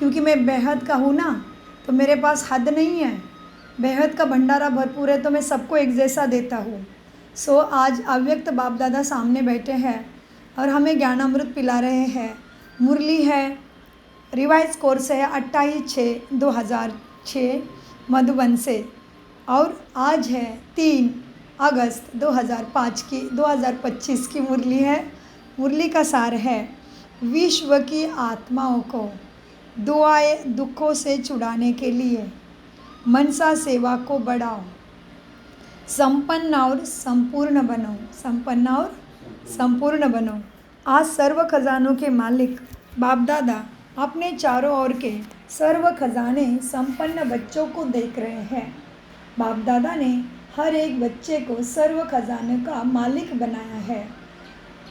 क्योंकि मैं बेहद का हूँ ना, तो मेरे पास हद नहीं है। बेहद का भंडारा भरपूर है, तो मैं सबको एक जैसा देता हूँ। सो आज अव्यक्त बाप दादा सामने बैठे हैं और हमें ज्ञानामृत पिला रहे हैं। मुरली है, रिवाइज कोर्स है 28/6/2006 मधुबन से, और आज है 3 अगस्त 2025 की मुरली है। मुरली का सार है, विश्व की आत्माओं को दुआएं दुखों से छुड़ाने के लिए मनसा सेवा को बढ़ाओ, संपन्न और संपूर्ण बनो, संपन्न और संपूर्ण बनो। आज सर्व खजानों के मालिक बाप दादा अपने चारों ओर के सर्व खजाने संपन्न बच्चों को देख रहे हैं। बाप दादा ने हर एक बच्चे को सर्व खजाने का मालिक बनाया है।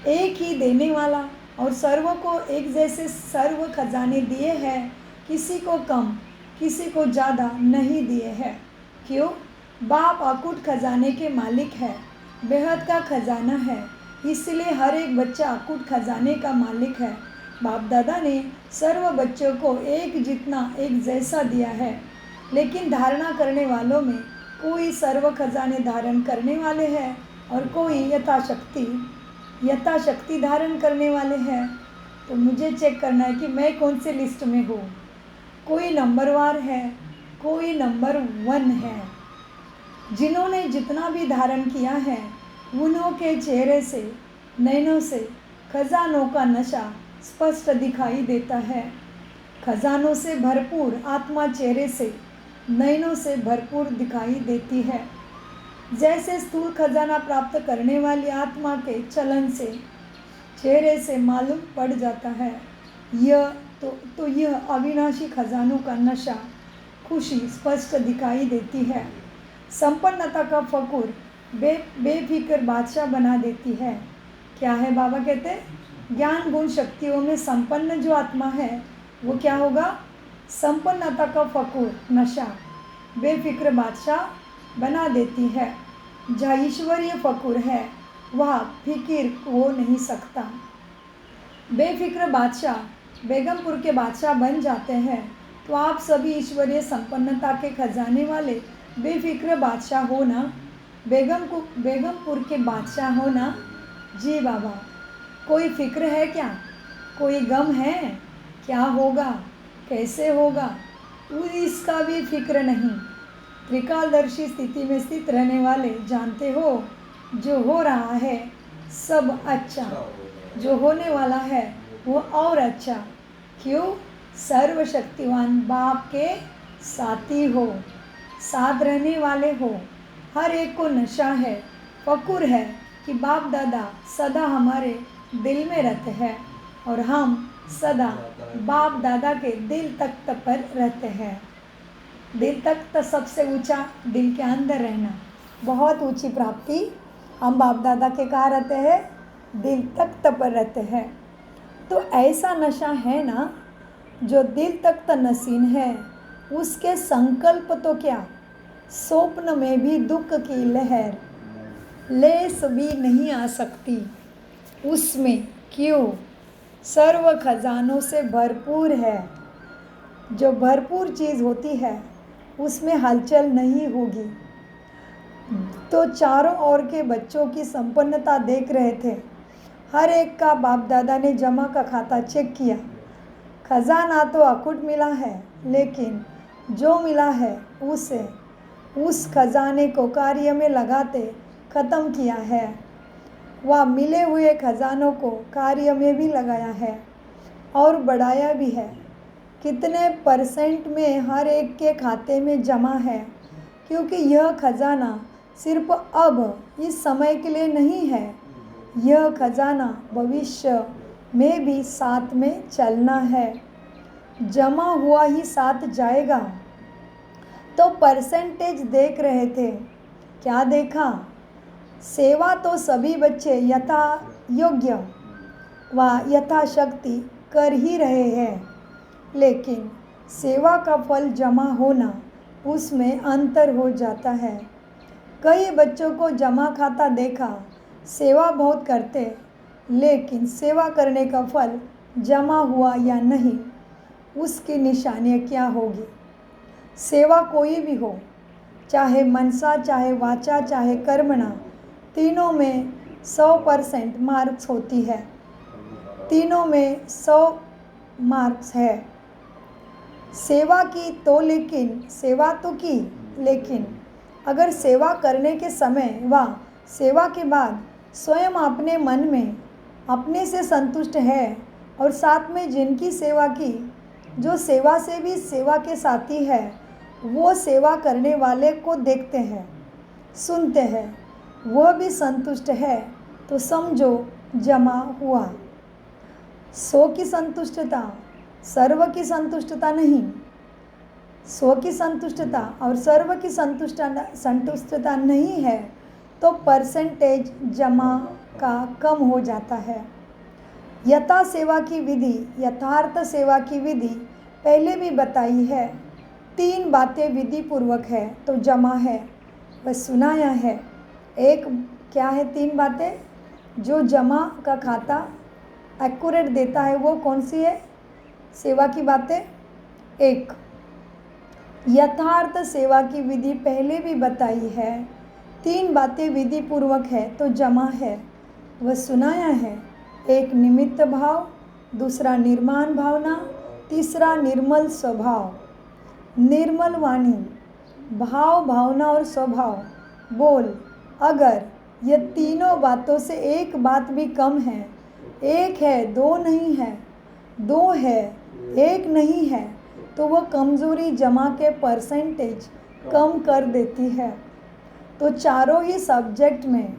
एक ही देने वाला और सर्वों को एक जैसे सर्व खजाने दिए हैं, किसी को कम किसी को ज़्यादा नहीं दिए हैं। क्यों? बाप अकूट खजाने के मालिक है, बेहद का खजाना है, इसलिए हर एक बच्चा अकूट खजाने का मालिक है। बाप दादा ने सर्व बच्चों को एक जितना एक जैसा दिया है, लेकिन धारणा करने वालों में कोई सर्व खजाने धारण करने वाले हैं और कोई यथाशक्ति धारण करने वाले हैं। तो मुझे चेक करना है कि मैं कौन से लिस्ट में हूँ। कोई नंबरवार है, कोई नंबर 1 है। जिन्होंने जितना भी धारण किया है, उन्हों के चेहरे से, नैनों से खजानों का नशा स्पष्ट दिखाई देता है। खजानों से भरपूर आत्मा चेहरे से, नैनों से भरपूर दिखाई देती है। जैसे स्थूल खजाना प्राप्त करने वाली आत्मा के चलन से चेहरे से मालूम पड़ जाता है, यह अविनाशी खजानों का नशा खुशी स्पष्ट दिखाई देती है। संपन्नता का फकूर बेफिक्र बादशाह बना देती है। क्या है? बाबा कहते हैं, ज्ञान गुण शक्तियों में संपन्न जो आत्मा है वो क्या होगा? संपन्नता का फकूर नशा बेफिक्र बादशाह बना देती है। जहाँ ईश्वरीय फकूर है वह फिकिर हो नहीं सकता। बेफिक्र बादशाह बेगमपुर के बादशाह बन जाते हैं, तो आप सभी ईश्वरीय संपन्नता के खजाने वाले बेफिक्र बादशाह हो ना। बेगमपुर के बादशाह हो ना। जी बाबा, कोई फिक्र है क्या? कोई गम है? क्या होगा, कैसे होगा, इसका भी फिक्र नहीं। त्रिकालदर्शी स्थिति में स्थित रहने वाले जानते हो, जो हो रहा है सब अच्छा, जो होने वाला है वो और अच्छा। क्यों? सर्वशक्तिवान बाप के साथी हो, साथ रहने वाले हो। हर एक को नशा है, फकुर है कि बाप दादा सदा हमारे दिल में रहते हैं और हम सदा बाप दादा के दिल तख्त पर रहते हैं। दिल तख्त सबसे ऊंचा, दिल के अंदर रहना बहुत ऊंची प्राप्ति। हम बाप दादा के कहाँ रहते हैं? दिल तख्त पर रहते हैं। तो ऐसा नशा है ना, जो दिल तख्त नसीन है, उसके संकल्प तो क्या, स्वप्न में भी दुख की लहर लेस भी नहीं आ सकती उसमें। क्यों? सर्व खजानों से भरपूर है। जो भरपूर चीज़ होती है उसमें हलचल नहीं होगी। तो चारों ओर के बच्चों की संपन्नता देख रहे थे। हर एक का बाप दादा ने जमा का खाता चेक किया। खजाना तो अकुट मिला है, लेकिन जो मिला है उसे उस खजाने को कार्य में लगाते ख़त्म किया है। वह मिले हुए खजानों को कार्य में भी लगाया है और बढ़ाया भी है। कितने % में हर एक के खाते में जमा है, क्योंकि यह खजाना सिर्फ अब इस समय के लिए नहीं है। यह खजाना भविष्य में भी साथ में चलना है। जमा हुआ ही साथ जाएगा। तो परसेंटेज देख रहे थे। क्या देखा? सेवा तो सभी बच्चे यथा योग्य व यथाशक्ति कर ही रहे हैं, लेकिन सेवा का फल जमा होना, उसमें अंतर हो जाता है। कई बच्चों को जमा खाता देखा, सेवा बहुत करते, लेकिन सेवा करने का फल जमा हुआ या नहीं, उसकी निशानियाँ क्या होगी। सेवा कोई भी हो, चाहे मनसा, चाहे वाचा, चाहे कर्मणा, तीनों में 100% मार्क्स होती है, तीनों में 100 मार्क्स है। सेवा की तो लेकिन सेवा तो की, लेकिन अगर सेवा करने के समय व सेवा के बाद स्वयं अपने मन में अपने से संतुष्ट है और साथ में जिनकी सेवा की, जो सेवा से भी सेवा के साथी है, वो सेवा करने वाले को देखते हैं, सुनते हैं, वह भी संतुष्ट है, तो समझो जमा हुआ। 100 की संतुष्टता सर्व की संतुष्टता नहीं, 100 की संतुष्टता और सर्व की संतुष्टता नहीं है तो परसेंटेज जमा का कम हो जाता है। यथा सेवा की विधि, यथार्थ सेवा की विधि पहले भी बताई है। 3 बातें विधि पूर्वक है तो जमा है, वह सुनाया है। एक क्या है 3 बातें जो जमा का खाता एक्यूरेट देता है, वो कौन सी है सेवा की बातें। एक, यथार्थ सेवा की विधि पहले भी बताई है। 3 बातें विधि पूर्वक है तो जमा है, वह सुनाया है। एक निमित्त भाव, दूसरा निर्माण भावना, तीसरा निर्मल स्वभाव। निर्मल वाणी, भाव, भावना और स्वभाव। बोल, अगर ये तीनों बातों से एक बात भी कम है, एक है दो नहीं है, दो है एक नहीं है, तो वह कमज़ोरी जमा के परसेंटेज कम कर देती है। तो चारों ही सब्जेक्ट में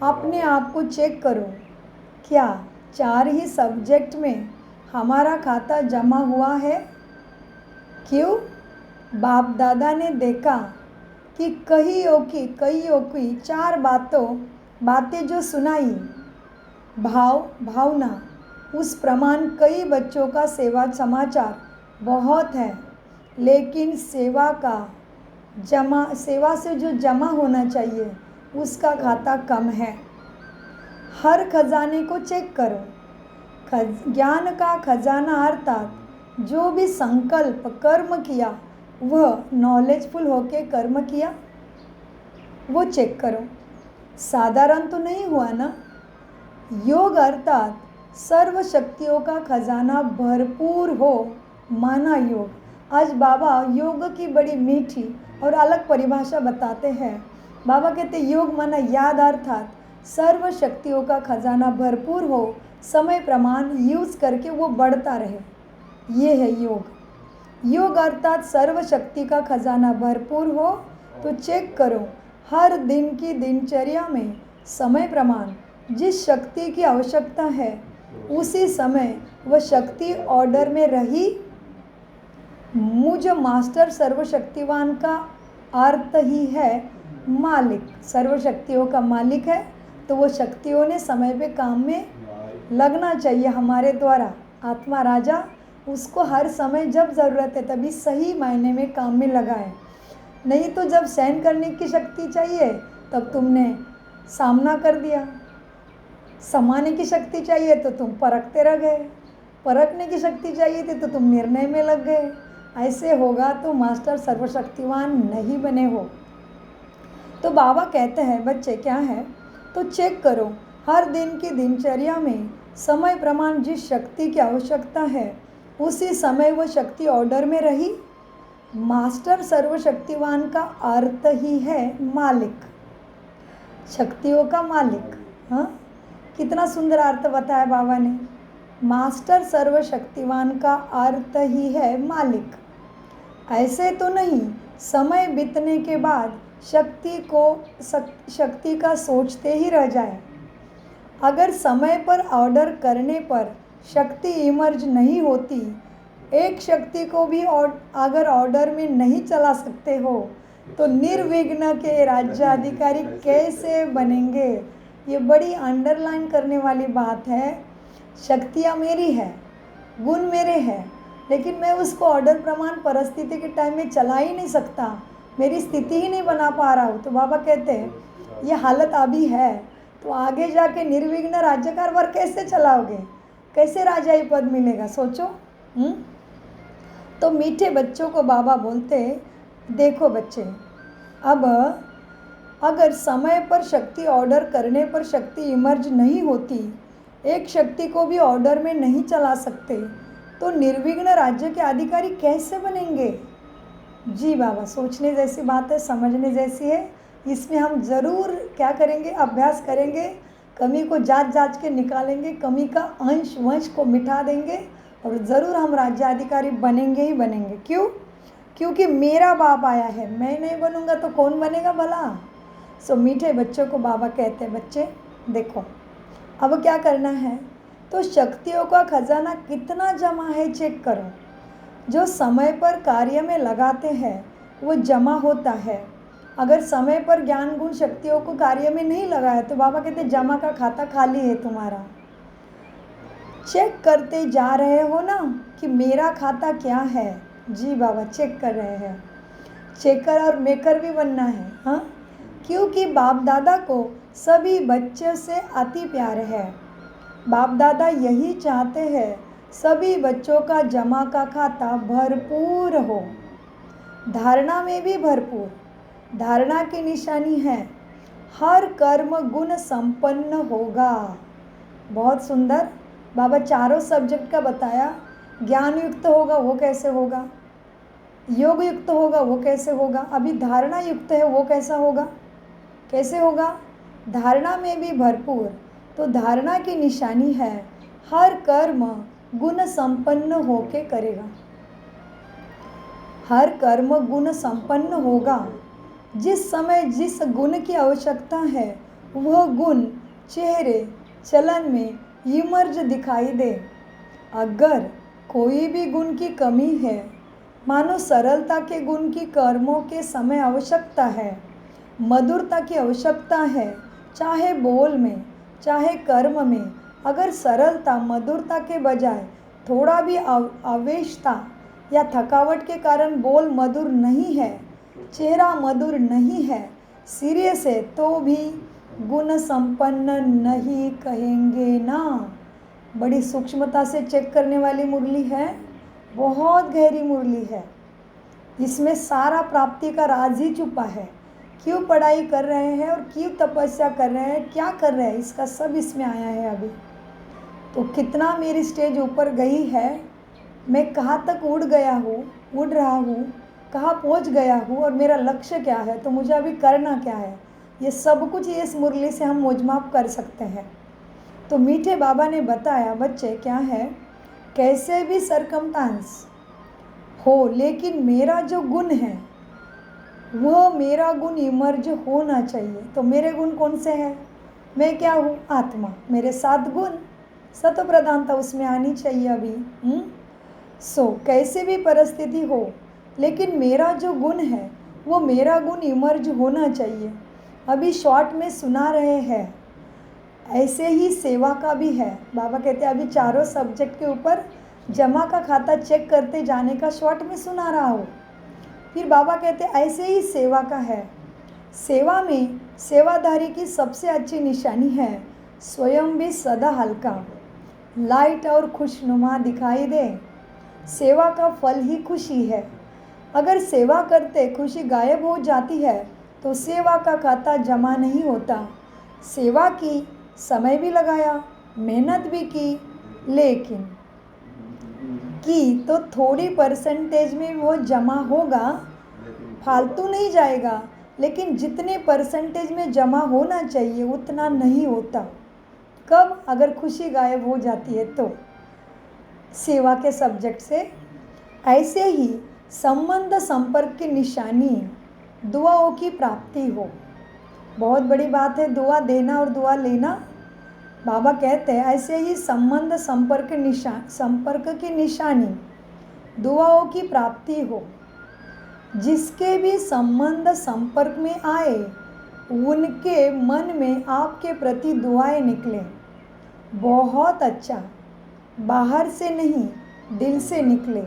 अपने आप को चेक करो, क्या 4 ही सब्जेक्ट में हमारा खाता जमा हुआ है। क्यों? बाप दादा ने देखा कि कईयों की 4 बातें जो सुनाई, भाव, भावना, उस प्रमाण कई बच्चों का सेवा समाचार बहुत है, लेकिन सेवा से जो जमा होना चाहिए उसका खाता कम है। हर खजाने को चेक करो। ज्ञान का खजाना अर्थात जो भी संकल्प कर्म किया वह नॉलेजफुल होके कर्म किया, वो चेक करो। साधारण तो नहीं हुआ ना। योग अर्थात सर्व शक्तियों का खजाना भरपूर हो, माना योग। आज बाबा योग की बड़ी मीठी और अलग परिभाषा बताते हैं। बाबा कहते योग माना याद अर्थात सर्व शक्तियों का खजाना भरपूर हो, समय प्रमाण यूज़ करके वो बढ़ता रहे, ये है योग। योग अर्थात सर्व शक्ति का खजाना भरपूर हो तो चेक करो हर दिन की दिनचर्या में समय प्रमाण जिस शक्ति की आवश्यकता है उसी समय वह शक्ति ऑर्डर में रही। मुझ मास्टर सर्वशक्तिवान का अर्थ ही है मालिक, सर्वशक्तियों का मालिक है, तो वो शक्तियों ने समय पे काम में लगना चाहिए हमारे द्वारा। आत्मा राजा उसको हर समय जब ज़रूरत है तभी सही मायने में काम में लगाए। नहीं तो जब सहन करने की शक्ति चाहिए तब तुमने सामना कर दिया, समाने की शक्ति चाहिए तो तुम परखते रह गए, परखने की शक्ति चाहिए थी तो तुम निर्णय में लग गए। ऐसे होगा तो मास्टर सर्वशक्तिवान नहीं बने हो। तो बाबा कहते हैं बच्चे क्या है तो चेक करो हर दिन की दिनचर्या में समय प्रमाण जिस शक्ति की आवश्यकता है उसी समय वह शक्ति ऑर्डर में रही। मास्टर सर्वशक्तिवान का अर्थ ही है मालिक, शक्तियों का मालिक। हाँ, कितना सुंदर अर्थ बताया बाबा ने। मास्टर सर्वशक्तिवान का अर्थ ही है मालिक। ऐसे तो नहीं समय बीतने के बाद शक्ति का सोचते ही रह जाए। अगर समय पर ऑर्डर करने पर शक्ति इमर्ज नहीं होती, एक शक्ति को भी अगर ऑर्डर में नहीं चला सकते हो तो निर्विघ्न के राज्याधिकारी कैसे बनेंगे। ये बड़ी अंडरलाइन करने वाली बात है। शक्तियाँ मेरी है, गुण मेरे हैं, लेकिन मैं उसको ऑर्डर प्रमाण परिस्थिति के टाइम में चला ही नहीं सकता, मेरी स्थिति ही नहीं बना पा रहा हूँ। तो बाबा कहते हैं ये हालत अभी है तो आगे जाके निर्विघ्न राज्यकारभार कैसे चलाओगे, कैसे राजाई पद मिलेगा, सोचो। तो मीठे बच्चों को बाबा बोलते, देखो बच्चे, अब अगर समय पर शक्ति ऑर्डर करने पर शक्ति इमर्ज नहीं होती, एक शक्ति को भी ऑर्डर में नहीं चला सकते, तो निर्विघ्न राज्य के अधिकारी कैसे बनेंगे? जी बाबा, सोचने जैसी बात है, समझने जैसी है। इसमें हम ज़रूर क्या करेंगे, अभ्यास करेंगे, कमी को जांच के निकालेंगे, कमी का अंश वंश को मिटा देंगे और ज़रूर हम राज्याधिकारी बनेंगे ही बनेंगे। क्यों? क्योंकि मेरा बाप आया है, मैं नहीं बनूंगा तो कौन बनेगा भला? सो मीठे बच्चों को बाबा कहते हैं, बच्चे देखो, अब क्या करना है, तो शक्तियों का खजाना कितना जमा है चेक करो। जो समय पर कार्य में लगाते हैं वो जमा होता है। अगर समय पर ज्ञान गुण शक्तियों को कार्य में नहीं लगाया तो बाबा कहते जमा का खाता खाली है तुम्हारा। चेक करते जा रहे हो ना कि मेरा खाता क्या है? जी बाबा, चेक कर रहे हैं। चेकर और मेकर भी बनना है, हाँ, क्योंकि बाप दादा को सभी बच्चों से अति प्यार है। बाप दादा यही चाहते हैं सभी बच्चों का जमा का खाता भरपूर हो, धारणा में भी भरपूर। धारणा की निशानी है हर कर्म गुण संपन्न होगा। बहुत सुंदर बाबा चारों सब्जेक्ट का बताया। ज्ञान युक्त होगा वो कैसे होगा, योग युक्त होगा वो कैसे होगा, अभी धारणा युक्त है वो कैसा होगा, कैसे होगा? धारणा में भी भरपूर। तो धारणा की निशानी है हर कर्म गुण संपन्न होके करेगा, हर कर्म गुण संपन्न होगा। जिस समय जिस गुण की आवश्यकता है वह गुण चेहरे चलन में इमर्ज दिखाई दे। अगर कोई भी गुण की कमी है, मानो सरलता के गुण की कर्मों के समय आवश्यकता है, मधुरता की आवश्यकता है, चाहे बोल में चाहे कर्म में, अगर सरलता मधुरता के बजाय थोड़ा भी आवेशता या थकावट के कारण बोल मधुर नहीं है, चेहरा मधुर नहीं है, सीरियस है, तो भी गुण संपन्न नहीं कहेंगे ना। बड़ी सूक्ष्मता से चेक करने वाली मुरली है, बहुत गहरी मुरली है। इसमें सारा प्राप्ति का राज ही छुपा है। क्यों पढ़ाई कर रहे हैं और क्यों तपस्या कर रहे हैं, क्या कर रहे हैं, इसका सब इसमें आया है। अभी तो कितना मेरी स्टेज ऊपर गई है, मैं कहाँ तक उड़ गया हूँ, उड़ रहा हूँ, कहाँ पहुँच गया हूँ और मेरा लक्ष्य क्या है, तो मुझे अभी करना क्या है, ये सब कुछ इस मुरली से हम मोजमाप कर सकते हैं। तो मीठे बाबा ने बताया, बच्चे क्या है, कैसे भी सरकमस्टांस हो, लेकिन मेरा जो गुण है वह मेरा गुण इमर्ज होना चाहिए। तो मेरे गुण कौन से हैं? मैं क्या हूँ? आत्मा। मेरे 7 गुण, सत्व प्रधानता उसमें आनी चाहिए अभी। कैसे भी परिस्थिति हो, लेकिन मेरा जो गुण है वो मेरा गुण इमर्ज होना चाहिए। अभी शॉर्ट में सुना रहे हैं, ऐसे ही सेवा का भी है। बाबा कहते हैं अभी चारों सब्जेक्ट के ऊपर जमा का खाता चेक करते जाने का शॉर्ट में सुना रहा हूँ। फिर बाबा कहते हैं ऐसे ही सेवा का है। सेवा में सेवादारी की सबसे अच्छी निशानी है स्वयं भी सदा हल्का, लाइट और खुशनुमा दिखाई दे। सेवा का फल ही खुशी है। अगर सेवा करते खुशी गायब हो जाती है तो सेवा का खाता जमा नहीं होता। सेवा की, समय भी लगाया, मेहनत भी की, लेकिन तो थोड़ी परसेंटेज में वो जमा होगा, फालतू नहीं जाएगा, लेकिन जितने परसेंटेज में जमा होना चाहिए उतना नहीं होता। कब? अगर खुशी गायब हो जाती है तो सेवा के सब्जेक्ट से। ऐसे ही संबंध संपर्क की निशानी दुआओं की प्राप्ति हो। बहुत बड़ी बात है दुआ देना और दुआ लेना। बाबा कहते हैं ऐसे ही संबंध संपर्क की निशानी दुआओं की प्राप्ति हो। जिसके भी संबंध संपर्क में आए उनके मन में आपके प्रति दुआएं निकले। बहुत अच्छा, बाहर से नहीं, दिल से निकले।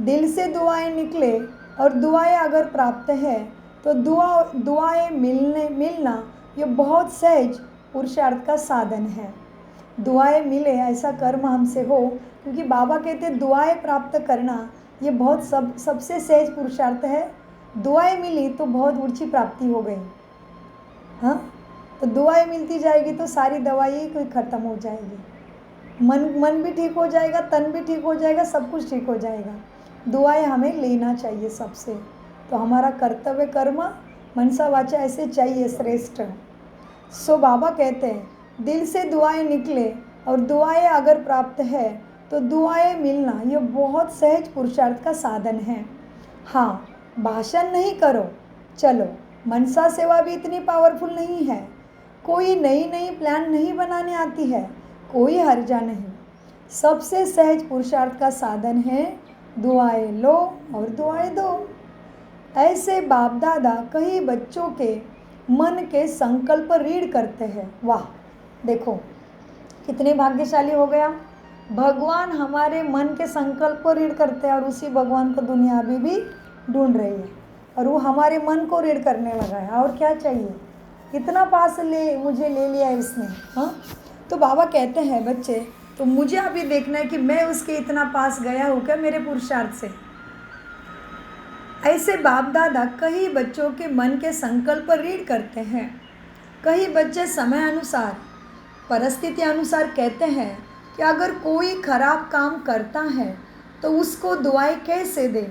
दिल से दुआएं निकले और दुआएं अगर प्राप्त है तो दुआएं मिलना ये बहुत सहज पुरुषार्थ का साधन है। दुआएं मिले, ऐसा कर्म हमसे हो, क्योंकि बाबा कहते दुआएं प्राप्त करना ये बहुत सबसे सहज पुरुषार्थ है। दुआएं मिली तो बहुत ऊंची प्राप्ति हो गई। हाँ, तो दुआएं मिलती जाएगी तो सारी दवाई कोई ख़त्म हो जाएगी। मन भी ठीक हो जाएगा, तन भी ठीक हो जाएगा, सब कुछ ठीक हो जाएगा। दुआएं हमें लेना चाहिए सबसे। तो हमारा कर्तव्य कर्म मनसा वाचा ऐसे चाहिए श्रेष्ठ। सो बाबा कहते हैं दिल से दुआएं निकले और दुआएं अगर प्राप्त है तो दुआएं मिलना ये बहुत सहज पुरुषार्थ का साधन है। हाँ, भाषण नहीं करो, चलो मनसा सेवा भी इतनी पावरफुल नहीं है। कोई नई प्लान नहीं बनाने आती है, कोई हर्जा नहीं। सबसे सहज पुरुषार्थ का साधन है दुआएं लो और दुआएं दो। ऐसे बाप दादा कई बच्चों के मन के संकल्प रीड करते हैं। वाह, देखो कितने भाग्यशाली हो गया। भगवान हमारे मन के संकल्प को रीड करते हैं और उसी भगवान को दुनिया अभी भी ढूंढ रही है और वो हमारे मन को रीड करने लगा है। और क्या चाहिए, इतना पास मुझे ले लिया है उसने। हाँ, तो बाबा कहते हैं बच्चे तो मुझे अभी देखना है कि मैं उसके इतना पास गया हूँ क्या मेरे पुरुषार्थ से। ऐसे बाप दादा कई बच्चों के मन के संकल्प रीड करते हैं। कई बच्चे समय अनुसार परिस्थिति अनुसार कहते हैं कि अगर कोई खराब काम करता है तो उसको दुआएं कैसे दे,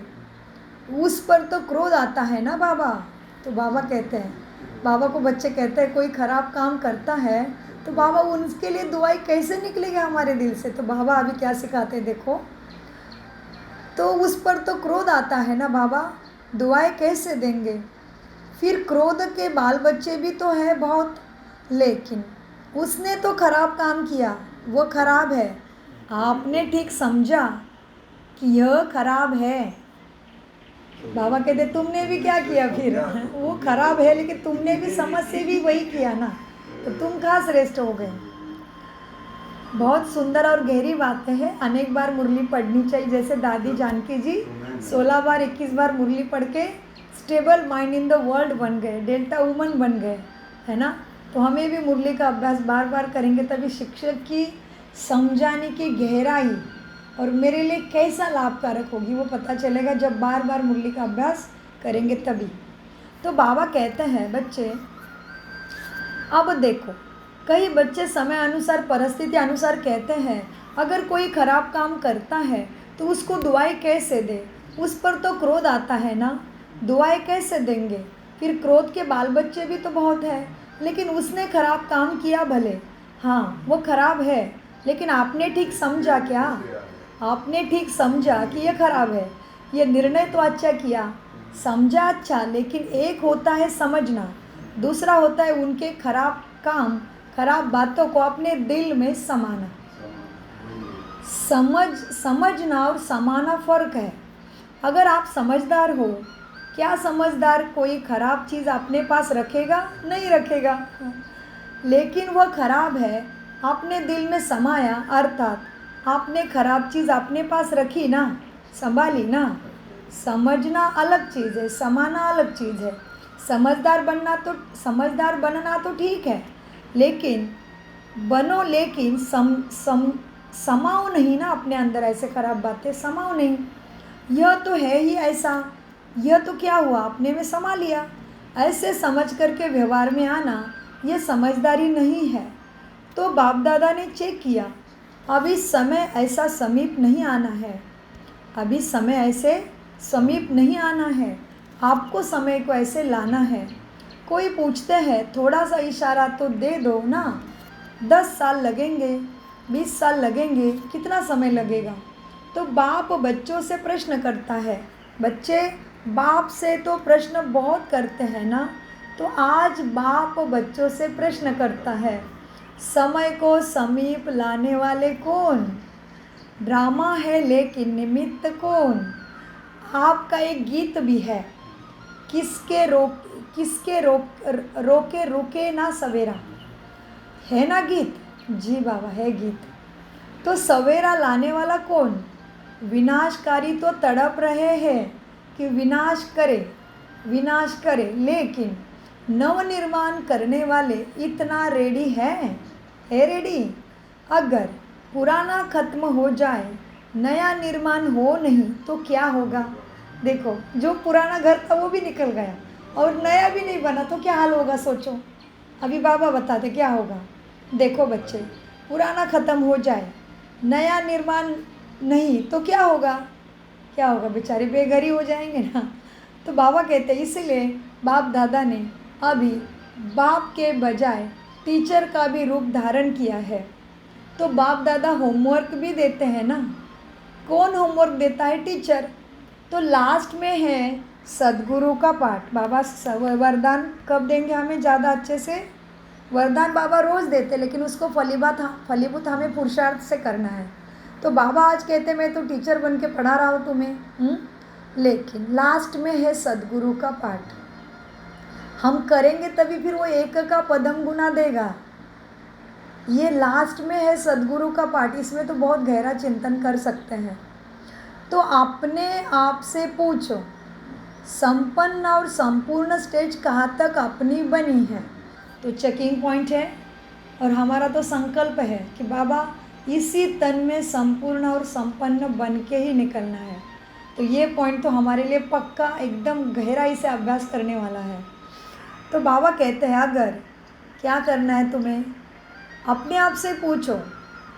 उस पर तो क्रोध आता है ना बाबा। तो बाबा कहते हैं, बाबा को बच्चे कहते हैं कोई खराब काम करता है तो बाबा उनके लिए दुआएं कैसे निकलेगा हमारे दिल से। तो बाबा अभी क्या सिखाते हैं देखो, तो उस पर तो क्रोध आता है ना बाबा, दुआएं कैसे देंगे। फिर क्रोध के बाल बच्चे भी तो है बहुत, लेकिन उसने तो खराब काम किया, वो खराब है, आपने ठीक समझा कि यह खराब है। बाबा कहते तुमने भी क्या किया फिर, वो खराब है लेकिन तुमने भी समझ से भी वही किया ना, तो तुम कहाँ श्रेष्ठ हो गए। बहुत सुंदर और गहरी बातें हैं। अनेक बार मुरली पढ़नी चाहिए। जैसे दादी जानकी जी 16 बार 21 बार मुरली पढ़ के stable mind in the world बन गए, डेल्टा वुमन बन गए, है ना। तो हमें भी मुरली का अभ्यास बार बार करेंगे तभी शिक्षक की समझाने की गहराई और मेरे लिए कैसा लाभकारक होगी वो पता चलेगा जब बार बार मुरली का अभ्यास करेंगे तभी। तो बाबा कहते हैं बच्चे अब देखो, कई बच्चे समय अनुसार परिस्थिति अनुसार कहते हैं अगर कोई खराब काम करता है तो उसको दुआएं कैसे दे, उस पर तो क्रोध आता है ना, दुआएं कैसे देंगे। फिर क्रोध के बाल बच्चे भी तो बहुत है, लेकिन उसने खराब काम किया भले, हाँ वो खराब है, लेकिन आपने ठीक समझा क्या, आपने ठीक समझा कि ये खराब है, ये निर्णय तो अच्छा किया, समझा अच्छा। लेकिन एक होता है समझना, दूसरा होता है उनके खराब काम खराब बातों को अपने दिल में समाना। समझना और समाना फ़र्क है। अगर आप समझदार हो, क्या समझदार कोई ख़राब चीज़ अपने पास रखेगा, नहीं रखेगा, लेकिन वह खराब है आपने दिल में समाया, अर्थात आपने खराब चीज़ अपने पास रखी ना, संभाली ना। समझना अलग चीज़ है, समाना अलग चीज़ है। समझदार बनना तो ठीक है, लेकिन बनो, लेकिन समाओ नहीं ना अपने अंदर ऐसे खराब बातें, समाओ नहीं। यह तो है ही ऐसा, यह तो क्या हुआ आपने में समा लिया, ऐसे समझ करके व्यवहार में आना यह समझदारी नहीं है। तो बाप दादा ने चेक किया, अभी समय ऐसा समीप नहीं आना है, अभी समय ऐसे समीप नहीं आना है, आपको समय को ऐसे लाना है। कोई पूछते हैं थोड़ा सा इशारा तो दे दो ना, 10 साल लगेंगे, 20 साल लगेंगे, कितना समय लगेगा। तो बाप बच्चों से प्रश्न करता है, बच्चे बाप से तो प्रश्न बहुत करते हैं ना, तो आज बाप बच्चों से प्रश्न करता है, समय को समीप लाने वाले कौन, ड्रामा है लेकिन निमित्त कौन। आपका एक गीत भी है, किसके रोके रुके ना सवेरा, है ना गीत, जी बाबा है गीत। तो सवेरा लाने वाला कौन, विनाशकारी तो तड़प रहे हैं कि विनाश करे, लेकिन नवनिर्माण करने वाले इतना रेडी है रेडी। अगर पुराना खत्म हो जाए नया निर्माण हो नहीं तो क्या होगा। देखो, जो पुराना घर था वो भी निकल गया और नया भी नहीं बना तो क्या हाल होगा, सोचो। अभी बाबा बताते क्या होगा। देखो बच्चे, पुराना ख़त्म हो जाए, नया निर्माण नहीं तो क्या होगा। क्या होगा, बेचारे बेघर ही हो जाएंगे ना। तो बाबा कहते हैं इसलिए बाप दादा ने अभी बाप के बजाय टीचर का भी रूप धारण किया है। तो बाप दादा होमवर्क भी देते हैं ना। कौन होमवर्क देता है, टीचर। तो लास्ट में है सदगुरु का पाठ। बाबा वरदान कब देंगे हमें ज़्यादा अच्छे से। वरदान बाबा रोज़ देते, लेकिन उसको फलीभूत हमें पुरुषार्थ से करना है। तो बाबा आज कहते मैं तो टीचर बन के पढ़ा रहा हूँ तुम्हें, लेकिन लास्ट में है सदगुरु का पाठ। हम करेंगे तभी फिर वो एक का पदम गुना देगा। ये लास्ट में है सदगुरु का पाठ। इसमें तो बहुत गहरा चिंतन कर सकते हैं। तो अपने आप से पूछो, संपन्न और संपूर्ण स्टेज कहाँ तक अपनी बनी है। तो चेकिंग पॉइंट है और हमारा तो संकल्प है कि बाबा इसी तन में संपूर्ण और संपन्न बन के ही निकलना है। तो ये पॉइंट तो हमारे लिए पक्का एकदम गहराई से अभ्यास करने वाला है। तो बाबा कहते हैं अगर क्या करना है तुम्हें, अपने आप से पूछो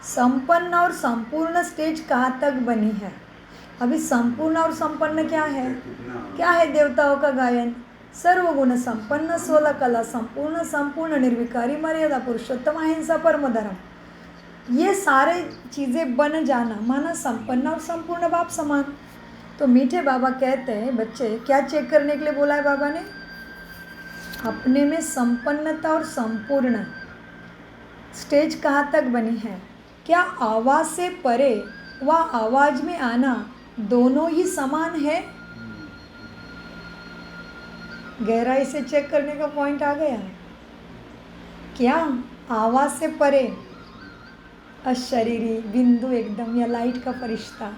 संपन्न और संपूर्ण स्टेज कहाँ तक बनी है। अभी संपूर्ण और संपन्न क्या है, क्या है देवताओं का गायन, सर्वगुण संपन्न 16 कला संपूर्ण संपूर्ण निर्विकारी मर्यादा पुरुषोत्तम अहिंसा परम धर्म। ये सारे चीज़ें बन जाना माना संपन्न और संपूर्ण बाप समान। तो मीठे बाबा कहते हैं बच्चे क्या चेक करने के लिए बोला है बाबा ने, अपने में संपन्नता और संपूर्ण स्टेज कहाँ तक बनी है। क्या आवाज़ से परे व आवाज़ में आना दोनों ही समान है। गहराई से चेक करने का पॉइंट आ गया। क्या आवाज़ से परे अशरीरी बिंदु एकदम या लाइट का फरिश्ता,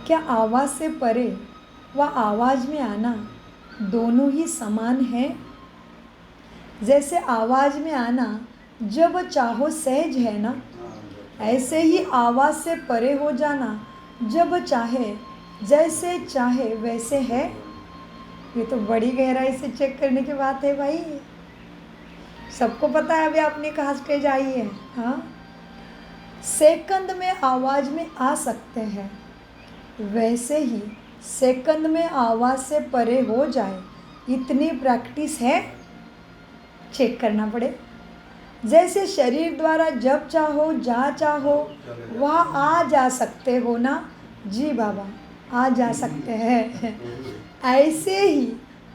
क्या आवाज़ से परे व आवाज़ में आना दोनों ही समान है। जैसे आवाज़ में आना जब चाहो सहज है ना, ऐसे ही आवाज़ से परे हो जाना जब चाहे जैसे चाहे वैसे है। ये तो बड़ी गहराई से चेक करने की बात है भाई। सबको पता है अभी आपने कहाँ स्टेज आई है। हाँ, सेकंड में आवाज़ में आ सकते हैं, वैसे ही सेकंड में आवाज़ से परे हो जाए, इतनी प्रैक्टिस है। चेक करना पड़े। जैसे शरीर द्वारा जब चाहो जहाँ चाहो वहाँ आ जा सकते हो ना। जी बाबा, आ जा सकते हैं। ऐसे ही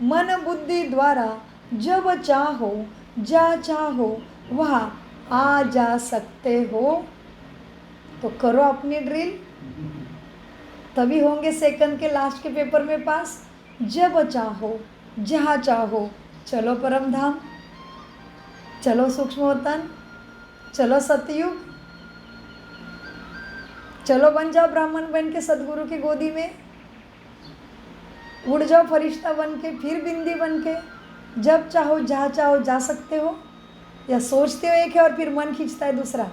मन बुद्धि द्वारा जब चाहो जहाँ चाहो वहाँ आ जा सकते हो। तो करो अपनी ड्रिल, तभी होंगे सेकंड के लास्ट के पेपर में पास। जब चाहो जहाँ चाहो चलो परम धाम, चलो सूक्ष्मवतन, चलो सतयुग, चलो बन जाओ ब्राह्मण बन के सदगुरु की गोदी में, उड़ जाओ फरिश्ता बन के, फिर बिंदी बन के। जब चाहो जहाँ चाहो जा सकते हो। या सोचते हो एक है और फिर मन खींचता है दूसरा,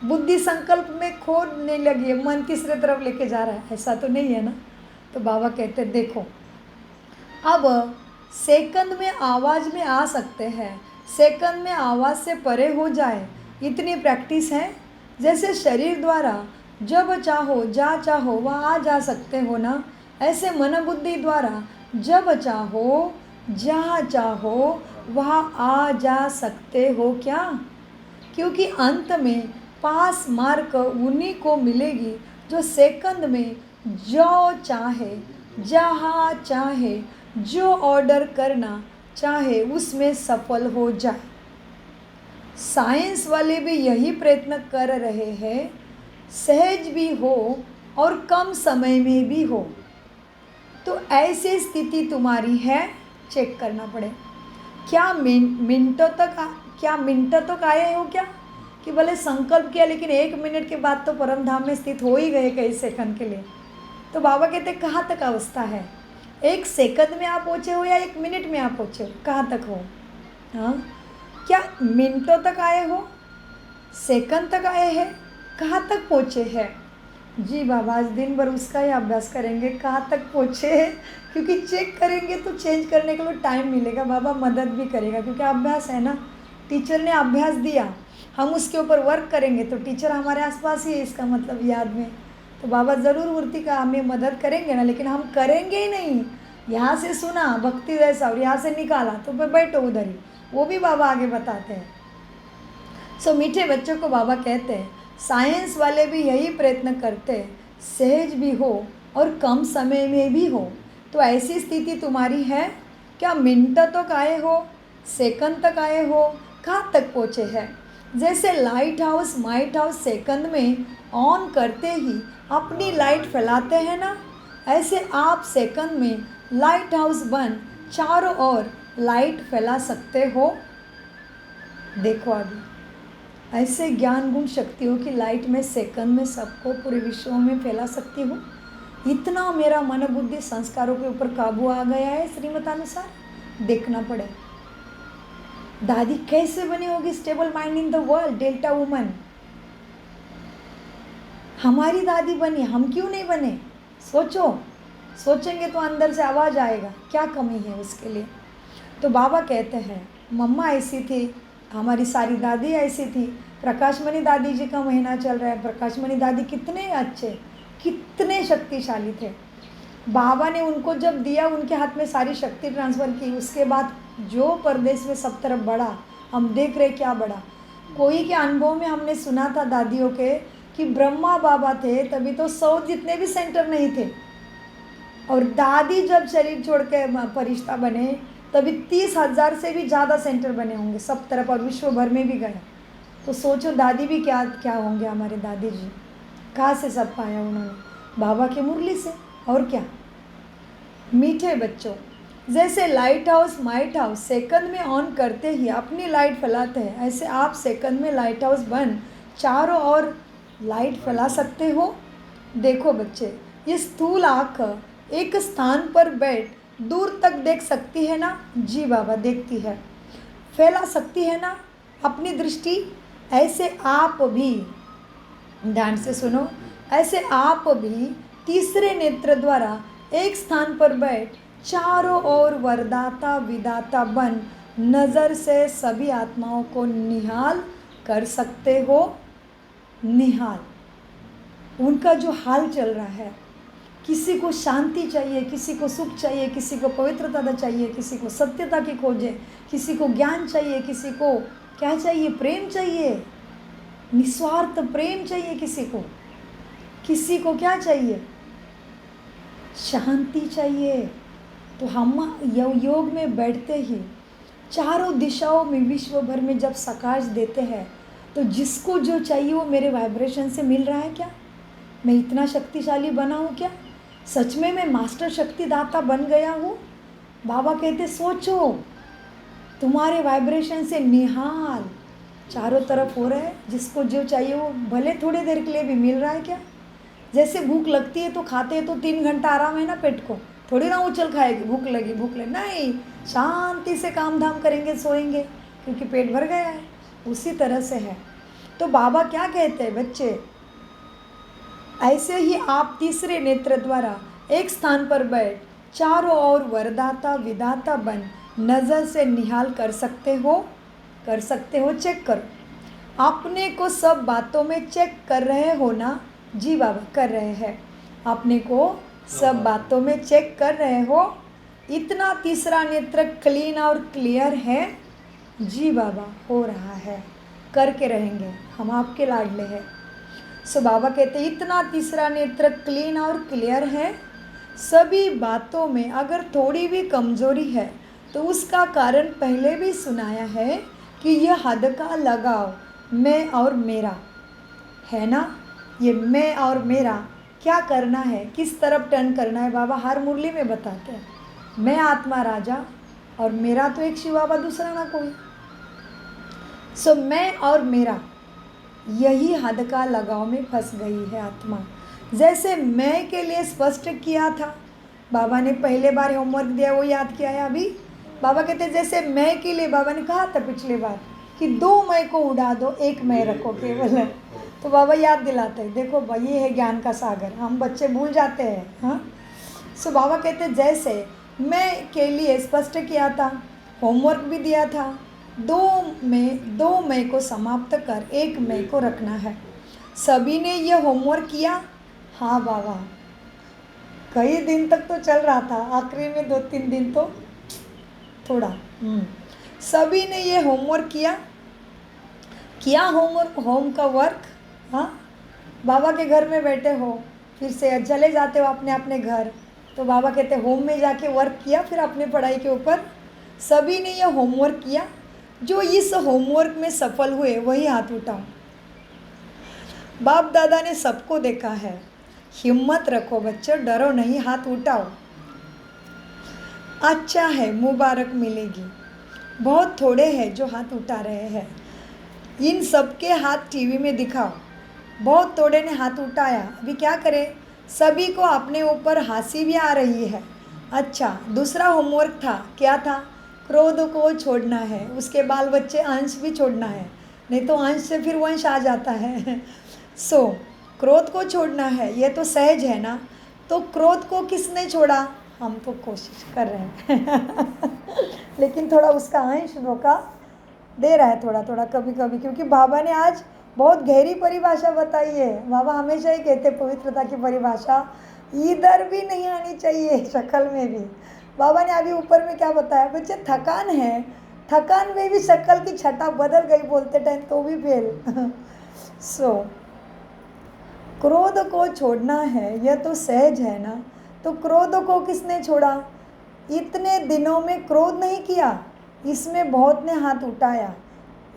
बुद्धि संकल्प में खोने लगी है, मन तीसरे तरफ लेके जा रहा है, ऐसा तो नहीं है ना। तो बाबा कहते हैं देखो, अब सेकंड में आवाज़ में आ सकते हैं, सेकंड में आवाज़ से परे हो जाए, इतनी प्रैक्टिस है। जैसे शरीर द्वारा जब चाहो जहाँ चाहो वहाँ आ जा सकते हो ना, ऐसे मन बुद्धि द्वारा जब चाहो जहाँ चाहो वहाँ आ जा सकते हो। क्या, क्योंकि अंत में पास मार्क उन्हीं को मिलेगी जो सेकंड में जो चाहे जहाँ चाहे जो ऑर्डर करना चाहे उसमें सफल हो जाए। साइंस वाले भी यही प्रयत्न कर रहे हैं, सहज भी हो और कम समय में भी हो। तो ऐसी स्थिति तुम्हारी है, चेक करना पड़े। क्या मिनटों तक आए हो क्या, कि भले संकल्प किया लेकिन 1 मिनट के बाद तो परम धाम में स्थित हो ही गए कई सेकंड के लिए। तो बाबा कहते कहाँ तक अवस्था है, 1 सेकंड में आप पहुँचे हो या 1 मिनट में आप पहुँचे हो, कहाँ तक हो। हाँ, क्या मिनटों तक आए हो, सेकंड तक आए हैं, कहाँ तक पहुँचे हैं। जी बाबा, आज दिन भर उसका ही अभ्यास करेंगे, कहाँ तक पहुँचे, क्योंकि चेक करेंगे तो चेंज करने के लिए टाइम मिलेगा। बाबा मदद भी करेगा, क्योंकि अभ्यास है ना, टीचर ने अभ्यास दिया, हम उसके ऊपर वर्क करेंगे तो टीचर हमारे आसपास ही है, इसका मतलब याद में। तो बाबा ज़रूर मूर्ति का हमें मदद करेंगे ना, लेकिन हम करेंगे ही नहीं। यहाँ से सुना भक्ति जैसा और यहाँ से निकाला तो फिर बैठो उधर ही, वो भी बाबा आगे बताते हैं। सो मीठे बच्चों को बाबा कहते हैं, साइंस वाले भी यही प्रयत्न करते हैं, सहज भी हो और कम समय में भी हो। तो ऐसी स्थिति तुम्हारी है क्या? मिनट तक आए हो, सेकंड तक आए हो, कहाँ तक पहुँचे हैं? जैसे light house might house second में ऑन करते ही अपनी लाइट फैलाते हैं ना, ऐसे आप सेकंड में लाइट हाउस बन चारों ओर लाइट फैला सकते हो। देखो अभी ऐसे ज्ञान गुण शक्तियों की लाइट में सेकंड में सबको पूरे विश्व में फैला सकती हूँ। इतना मेरा मन बुद्धि संस्कारों के ऊपर काबू आ गया है श्रीमतानुसार, देखना पड़े। दादी कैसे बनी होगी stable mind in the world, delta woman. हमारी दादी बनी, हम क्यों नहीं बने? सोचो, सोचेंगे तो अंदर से आवाज़ आएगा, क्या कमी है उसके लिए। तो बाबा कहते हैं मम्मा ऐसी थी, हमारी सारी दादी ऐसी थी। प्रकाशमणि दादी जी का महीना चल रहा है। प्रकाशमणि दादी कितने अच्छे, कितने शक्तिशाली थे। बाबा ने उनको जब दिया, उनके हाथ में सारी शक्ति ट्रांसफ़र की, उसके बाद जो परदेश में सब तरफ बढ़ा, हम देख रहे क्या बढ़ा। कोई के अनुभव में हमने सुना था दादियों के कि ब्रह्मा बाबा थे तभी तो 100 जितने भी सेंटर नहीं थे, और दादी जब शरीर छोड़ के फरिश्ता बने तभी 30,000 से भी ज़्यादा सेंटर बने होंगे सब तरफ, और विश्व भर में भी गया। तो सोचो दादी भी क्या क्या होंगे हमारे दादी जी। कहाँ से सब पाया उन्होंने? बाबा के मुरली से, और क्या। मीठे बच्चों, जैसे light house might house second में ऑन करते ही अपनी लाइट फैलाते हैं, ऐसे आप सेकंड में लाइट हाउस बन चारों ओर लाइट फैला सकते हो। देखो बच्चे, ये स्थूल आँख एक स्थान पर बैठ दूर तक देख सकती है ना? जी बाबा देखती है। फैला सकती है ना अपनी दृष्टि? ऐसे आप भी, ध्यान से सुनो, ऐसे आप भी तीसरे नेत्र द्वारा एक स्थान पर बैठ चारों ओर वरदाता विदाता बन नज़र से सभी आत्माओं को निहाल कर सकते हो। निहाल, उनका जो हाल चल रहा है, किसी को शांति चाहिए, किसी को सुख चाहिए, किसी को पवित्रता चाहिए, किसी को सत्यता की खोज है, किसी को ज्ञान चाहिए, किसी को क्या चाहिए? प्रेम चाहिए, निस्वार्थ प्रेम चाहिए, किसी को क्या चाहिए? शांति चाहिए। तो हम योग में बैठते ही चारों दिशाओं में विश्व भर में जब प्रकाश देते हैं, तो जिसको जो चाहिए वो मेरे वाइब्रेशन से मिल रहा है क्या? मैं इतना शक्तिशाली बना हूँ क्या? सच में मैं मास्टर शक्तिदाता बन गया हूँ? बाबा कहते सोचो, तुम्हारे वाइब्रेशन से निहाल चारों तरफ हो रहा है, जिसको जो चाहिए वो भले थोड़ी देर के लिए भी मिल रहा है क्या? जैसे भूख लगती है तो खाते हैं तो 3 घंटा आराम है ना पेट को, थोड़ी ना उछल खाएगी, भूख लगी नहीं, शांति से काम धाम करेंगे, सोएंगे, क्योंकि पेट भर गया है। उसी तरह से है। तो बाबा क्या कहते हैं बच्चे, ऐसे ही आप तीसरे नेत्र द्वारा एक स्थान पर बैठ चारों ओर वरदाता विदाता बन नज़र से निहाल कर सकते हो। चेक करो अपने को, सब बातों में चेक कर रहे हो ना? जी बाबा कर रहे हैं। अपने को सब बातों में चेक कर रहे हो? इतना तीसरा नेत्र क्लीन और क्लियर है? जी बाबा हो रहा है, करके रहेंगे, हम आपके लाडले हैं। सो बाबा कहते इतना तीसरा नेत्र क्लीन और क्लियर है। सभी बातों में अगर थोड़ी भी कमजोरी है तो उसका कारण पहले भी सुनाया है कि यह हद का लगाव मैं और मेरा है ना। ये मैं और मेरा क्या करना है, किस तरफ टर्न करना है, बाबा हर मुरली में बताते हैं। मैं आत्मा राजा और मेरा तो एक शिव बाबा, दूसरा ना कोई। सो मैं और मेरा, यही हद का लगाव में फंस गई है आत्मा। जैसे मैं के लिए स्पष्ट किया था, बाबा ने पहले बार होमवर्क दिया वो याद किया है अभी। बाबा कहते जैसे मैं के लिए बाबा ने कहा था पिछले बार कि 2 मैं को उड़ा दो, एक मैं रखो केवल। तो बाबा याद दिलाते हैं, देखो भाई ये है ज्ञान का सागर, हम बच्चे भूल जाते हैं। हाँ, सो बाबा कहते हैं जैसे मैं के लिए स्पष्ट किया था, होमवर्क भी दिया था, 2 मई को समाप्त कर 1 मई को रखना है। सभी ने ये होमवर्क किया? हाँ बाबा, कई दिन तक तो चल रहा था, आखिरी में 2-3 दिन तो थोड़ा। सभी ने ये होमवर्क किया होमवर्क, होम का वर्क। हाँ, बाबा के घर में बैठे हो, फिर से चले जाते हो अपने अपने घर, तो बाबा कहते होम में जाके वर्क किया, फिर अपने पढ़ाई के ऊपर। सभी ने यह होमवर्क किया, जो इस होमवर्क में सफल हुए वही हाथ उठाओ। बाप दादा ने सबको देखा है, हिम्मत रखो बच्चों, डरो नहीं, हाथ उठाओ। अच्छा है, मुबारक मिलेगी। बहुत थोड़े हैं जो हाथ उठा रहे हैं, इन सबके हाथ टीवी में दिखाओ। बहुत थोड़े ने हाथ उठाया, अभी क्या करें, सभी को अपने ऊपर हंसी भी आ रही है। अच्छा, दूसरा होमवर्क था, क्या था? क्रोध को छोड़ना है, उसके बाल बच्चे अंश भी छोड़ना है, नहीं तो अंश से फिर वंश आ जाता है। सो क्रोध को छोड़ना है, ये तो सहज है ना। तो क्रोध को किसने छोड़ा? हम तो कोशिश कर रहे हैं लेकिन थोड़ा उसका अंश धोखा दे रहा है थोड़ा थोड़ा कभी कभी, क्योंकि बाबा ने आज बहुत गहरी परिभाषा बताई है। बाबा हमेशा ही कहते पवित्रता की परिभाषा इधर भी नहीं आनी चाहिए, शक्ल में भी। बाबा ने अभी ऊपर में क्या बताया, बच्चे थकान है, थकान में भी शक्ल की छटा बदल गई बोलते टाइम, तो भी फेल। सो क्रोध को छोड़ना है, यह तो सहज है ना। तो क्रोध को किसने छोड़ा? इतने दिनों में क्रोध नहीं किया, इसमें बहुत ने हाथ उठाया।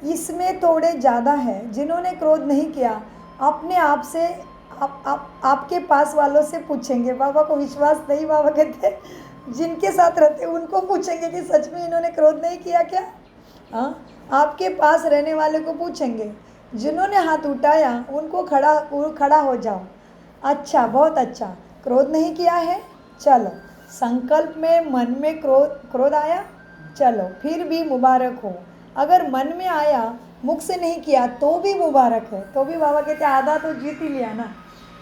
इसमें थोड़े ज़्यादा है जिन्होंने क्रोध नहीं किया। अपने आप से आपके पास वालों से पूछेंगे, बाबा को विश्वास नहीं, बाबा कहते जिनके साथ रहते उनको पूछेंगे कि सच में इन्होंने क्रोध नहीं किया क्या। हाँ, आपके पास रहने वाले को पूछेंगे, जिन्होंने हाथ उठाया उनको खड़ा हो जाओ। अच्छा, बहुत अच्छा, क्रोध नहीं किया है, चलो संकल्प में मन में क्रोध आया, चलो फिर भी मुबारक हो। अगर मन में आया, मुख से नहीं किया तो भी मुबारक है, तो भी बाबा कहते आधा तो जीत ही लिया ना।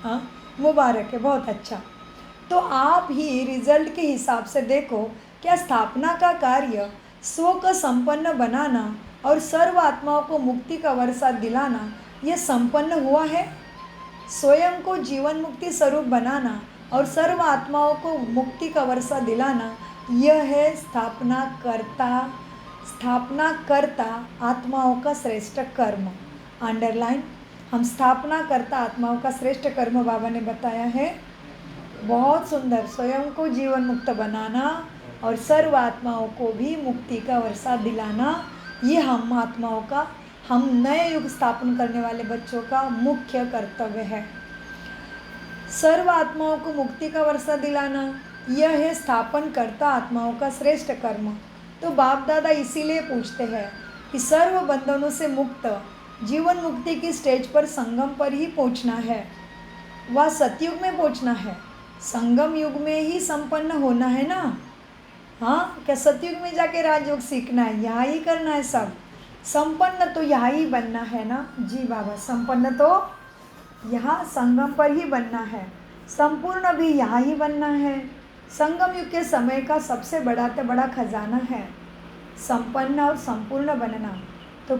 हाँ, मुबारक है, बहुत अच्छा। तो आप ही रिजल्ट के हिसाब से देखो, क्या स्थापना का कार्य स्व को संपन्न बनाना और सर्व आत्माओं को मुक्ति का वर्षा दिलाना, यह संपन्न हुआ है? स्वयं को जीवन मुक्ति स्वरूप बनाना और सर्व आत्माओं को मुक्ति का वर्षा दिलाना, यह है स्थापना करता आत्माओं का श्रेष्ठ कर्म। अंडरलाइन, हम स्थापना करता आत्माओं का श्रेष्ठ कर्म बाबा ने बताया है। बहुत सुंदर, स्वयं को जीवन मुक्त बनाना और सर्व आत्माओं को भी मुक्ति का वर्षा दिलाना, ये हम आत्माओं का, हम नए युग स्थापन करने वाले बच्चों का मुख्य कर्तव्य है। सर्व आत्माओं को मुक्ति का वर्षा दिलाना, यह है स्थापन करता आत्माओं का श्रेष्ठ कर्म। तो बाप दादा इसीलिए पूछते हैं कि सर्व बंधनों से मुक्त जीवन मुक्ति की स्टेज पर संगम पर ही पहुंचना है, वह सतयुग में पहुंचना है, संगम युग में ही संपन्न होना है ना। हाँ, क्या सतयुग में जाके राजयोग सीखना है? यहाँ ही करना है सब। संपन्न तो यहाँ ही बनना है ना। जी बाबा, संपन्न तो यहाँ संगम पर ही बनना है, संपूर्ण भी यहाँ ही बनना है। संगम युग के समय का सबसे बड़ा से बड़ा खजाना है संपन्न और संपूर्ण बनना। तो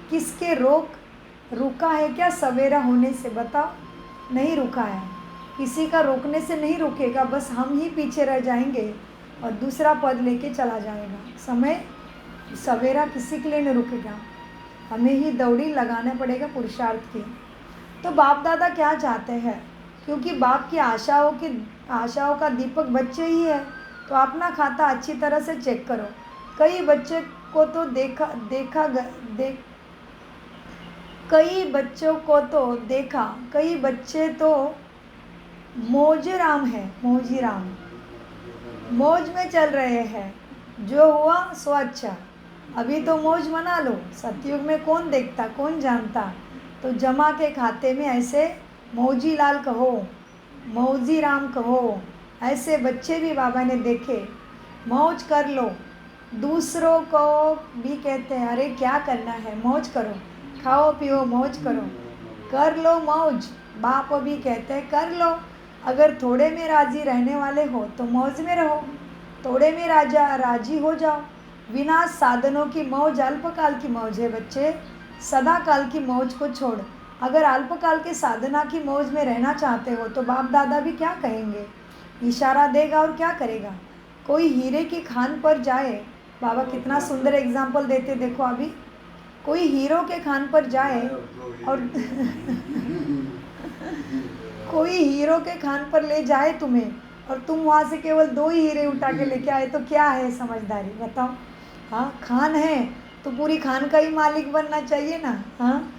किसके रुका है क्या सवेरा होने से? बताओ, नहीं रुका है, किसी का रोकने से नहीं रुकेगा, बस हम ही पीछे रह जाएंगे और दूसरा पद लेके चला जाएगा। समय सवेरा किसी के लिए नहीं रुकेगा, हमें ही दौड़ी लगाना पड़ेगा पुरुषार्थ की। तो बाप दादा क्या चाहते हैं? क्योंकि बाप की आशाओं का दीपक बच्चे ही है, तो अपना खाता अच्छी तरह से चेक करो। कई बच्चे को तो कई बच्चे तो मौजीराम है, मौज में चल रहे हैं, जो हुआ सो अच्छा, अभी तो मौज मना लो। सतयुग में कौन देखता, कौन जानता। तो जमा के खाते में ऐसे मौजी लाल कहो, मौजी राम कहो, ऐसे बच्चे भी बाबा ने देखे। मौज कर लो, दूसरों को भी कहते हैं अरे क्या करना है, मौज करो, खाओ पियो मौज करो, कर लो मौज। बाप भी कहते हैं कर लो। अगर थोड़े में राजी रहने वाले हो तो मौज में रहो, थोड़े में राजी हो जाओ। विनाश साधनों की मौज अल्पकाल की मौज है बच्चे, सदा काल की मौज को छोड़। अगर अल्पकाल के साधना की मौज में रहना चाहते हो तो बाप दादा भी क्या कहेंगे, इशारा देगा और क्या करेगा। कोई हीरे की खान पर जाए, बाबा कितना सुंदर एग्जाम्पल देते देखो अभी। कोई हीरो के खान पर जाए और कोई हीरो के खान पर ले जाए तुम्हें, और तुम वहाँ से केवल 2 ही हीरे उठा के लेके आए, तो क्या है समझदारी बताओ। हाँ, खान है तो पूरी खान का ही मालिक बनना चाहिए ना। हाँ,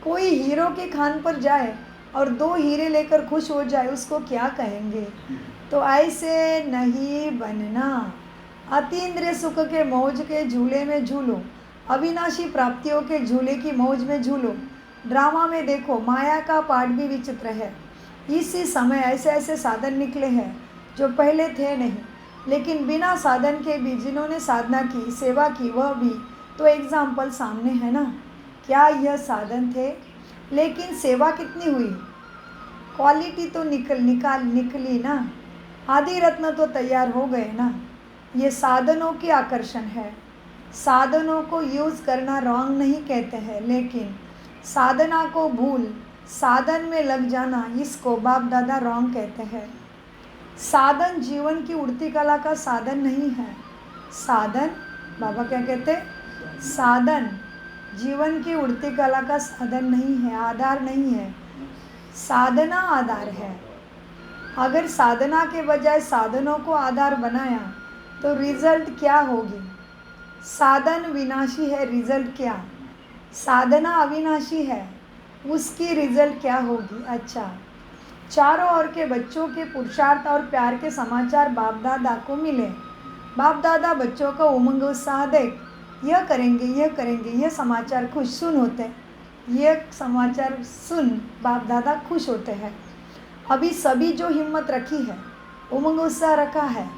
कोई हीरो के खान पर जाए और 2 हीरे लेकर खुश हो जाए, उसको क्या कहेंगे। तो ऐसे नहीं बनना। अतीन्द्रिय सुख के मौज के झूले में झूलो, अविनाशी प्राप्तियों के झूले की मौज में झूलो। ड्रामा में देखो माया का पाठ भी विचित्र है। इसी समय ऐसे ऐसे साधन निकले हैं जो पहले थे नहीं, लेकिन बिना साधन के भी जिन्होंने साधना की, सेवा की, वह भी तो एग्जाम्पल सामने है ना। क्या यह साधन थे, लेकिन सेवा कितनी हुई, क्वालिटी तो निकली ना। आदि रत्न तो तैयार हो गए ना। ये साधनों की आकर्षण है। साधनों को यूज़ करना रॉन्ग नहीं कहते हैं, लेकिन साधना को भूल साधन में लग जाना, इसको बाप दादा रॉन्ग कहते हैं। साधन जीवन की उड़ती कला का साधन नहीं है। साधन, बाबा क्या कहते, साधन जीवन की उड़ती कला का साधन नहीं है, आधार नहीं है। साधना आधार है। अगर साधना के बजाय साधनों को आधार बनाया तो रिजल्ट क्या होगी। साधन विनाशी है, रिजल्ट क्या। साधना अविनाशी है, उसकी रिजल्ट क्या होगी। अच्छा, चारों ओर के बच्चों के पुरुषार्थ और प्यार के समाचार बाप दादा को मिले। बाप दादा बच्चों का उमंग उत्साह देख, यह करेंगे यह करेंगे, यह समाचार खुश सुन होते हैं। यह समाचार सुन बाप दादा खुश होते हैं। अभी सभी जो हिम्मत रखी है, उमंग उत्साह रखा है,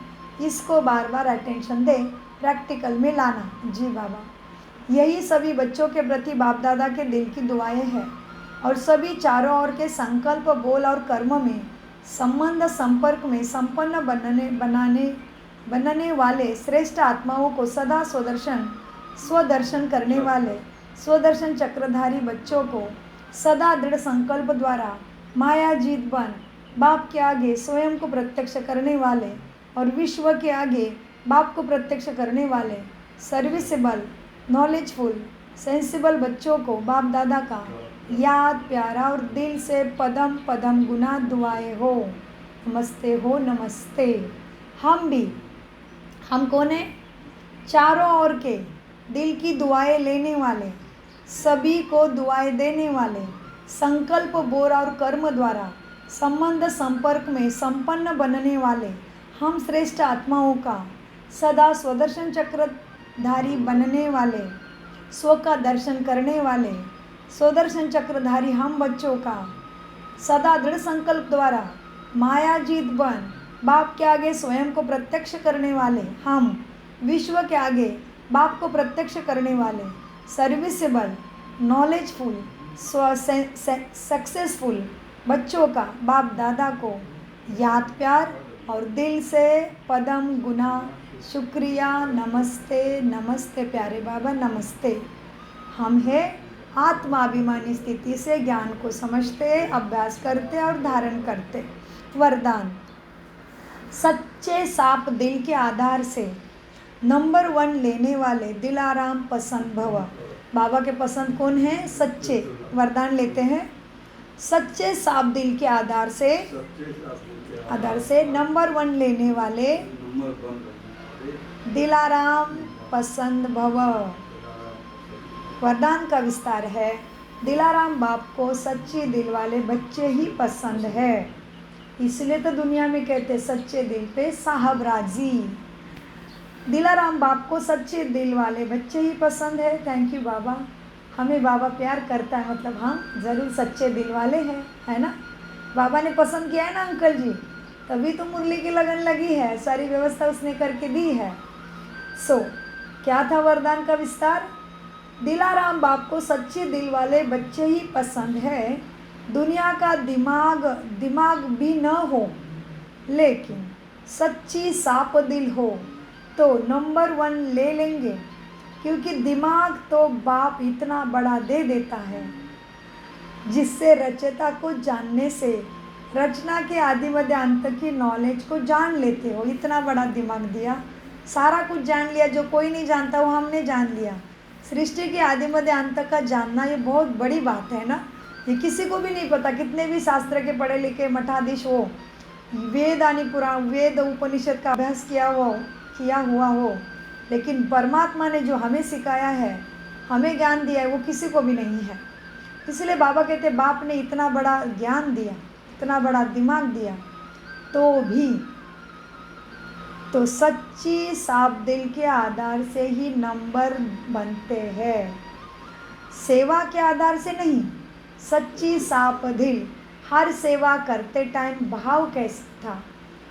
इसको बार बार अटेंशन दे, प्रैक्टिकल में लाना। जी बाबा, यही सभी बच्चों के प्रति बाप दादा के दिल की दुआएं हैं। और सभी चारों ओर के संकल्प, बोल और कर्म में, संबंध संपर्क में संपन्न बनने वाले श्रेष्ठ आत्माओं को सदा स्वदर्शन करने वाले स्वदर्शन चक्रधारी बच्चों को सदा दृढ़ संकल्प द्वारा माया जीत बन बाप के आगे स्वयं को प्रत्यक्ष करने वाले और विश्व के आगे बाप को प्रत्यक्ष करने वाले सर्विसेबल, नॉलेजफुल, सेंसिबल बच्चों को बाप दादा का याद, प्यारा और दिल से पदम पदम गुना दुआएं हो। नमस्ते हो नमस्ते। हम कौन है, चारों ओर के दिल की दुआएं लेने वाले, सभी को दुआएं देने वाले, संकल्प, बोल और कर्म द्वारा संबंध संपर्क में संपन्न बनने वाले हम श्रेष्ठ आत्माओं का सदा स्वदर्शन चक्रधारी बनने वाले, स्व का दर्शन करने वाले स्वदर्शन चक्रधारी हम बच्चों का सदा दृढ़ संकल्प द्वारा माया जीत बन बाप के आगे स्वयं को प्रत्यक्ष करने वाले हम, विश्व के आगे बाप को प्रत्यक्ष करने वाले सर्विसेबल, नॉलेजफुल, सक्सेसफुल बच्चों का बाप दादा को याद, प्यार और दिल से पदम गुना शुक्रिया। नमस्ते नमस्ते प्यारे बाबा, नमस्ते। हम है आत्माभिमानी स्थिति से ज्ञान को समझते, अभ्यास करते और धारण करते। वरदान, सच्चे साफ दिल के आधार से नंबर 1 लेने वाले दिलाराम पसंद भव। बाबा के पसंद कौन है, सच्चे। वरदान लेते हैं, सच्चे साफ दिल के आधार से नंबर 1 लेने वाले दिलाराम पसंद भव। वरदान का विस्तार है, दिलाराम बाप को सच्चे दिल वाले बच्चे ही पसंद है, इसलिए तो दुनिया में कहते सच्चे दिल पे साहब राजी। दिलाराम बाप को सच्चे दिल वाले बच्चे ही पसंद है। थैंक यू बाबा, हमें बाबा प्यार करता है, मतलब हम ज़रूर सच्चे दिल वाले हैं, है ना। बाबा ने पसंद किया है ना अंकल जी, तभी तो मुरली की लगन लगी है, सारी व्यवस्था उसने करके दी है। क्या था वरदान का विस्तार, दिलाराम बाप को सच्चे दिल वाले बच्चे ही पसंद है। दुनिया का दिमाग भी न हो, लेकिन सच्ची साफ दिल हो तो नंबर 1 ले लेंगे, क्योंकि दिमाग तो बाप इतना बड़ा दे देता है जिससे रचयिता को जानने से रचना के आदि मध्य अंत की नॉलेज को जान लेते हो। इतना बड़ा दिमाग दिया, सारा कुछ जान लिया, जो कोई नहीं जानता वो हमने जान लिया। सृष्टि के आदि मध्य अंत का जानना ये बहुत बड़ी बात है ना। ये किसी को भी नहीं पता, कितने भी शास्त्र के पढ़े लिखे मठाधीश हो, वेद आदि पुराण वेद उपनिषद का अभ्यास किया हुआ हो, लेकिन परमात्मा ने जो हमें सिखाया है, हमें ज्ञान दिया है, वो किसी को भी नहीं है। इसलिए बाबा कहते बाप ने इतना बड़ा ज्ञान दिया, इतना बड़ा दिमाग दिया, तो सच्ची साफ दिल के आधार से ही नंबर बनते हैं, सेवा के आधार से नहीं। सच्ची साफ दिल, हर सेवा करते टाइम भाव कैसा था,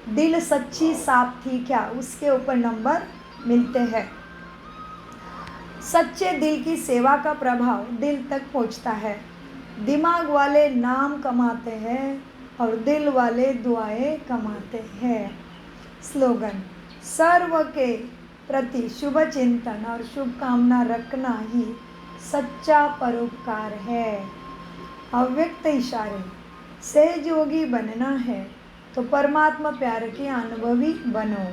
दिल सच्ची साफ थी क्या, उसके ऊपर नंबर मिलते हैं। सच्चे दिल की सेवा का प्रभाव दिल तक पहुंचता है। दिमाग वाले नाम कमाते हैं और दिल वाले दुआएं कमाते हैं। स्लोगन: सर्व के प्रति शुभ चिंतन और शुभकामना रखना ही सच्चा परोपकार है। अव्यक्त इशारे: सहज योगी बनना है तो परमात्मा प्यार के अनुभवी बनो।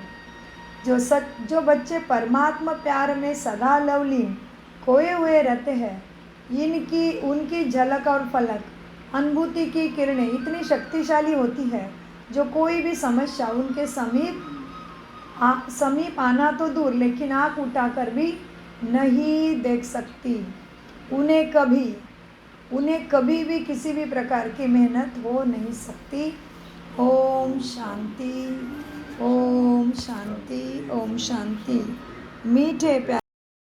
जो बच्चे परमात्मा प्यार में सदा लवलीन खोए हुए रहते हैं, उनकी झलक और फलक अनुभूति की किरणें इतनी शक्तिशाली होती है, जो कोई भी समस्या उनके समीप आना तो दूर, लेकिन आँख उठाकर भी नहीं देख सकती। उन्हें कभी भी किसी भी प्रकार की मेहनत हो नहीं सकती। ओम शांति, ओम शांति, ओम शांति। मीठे प्यार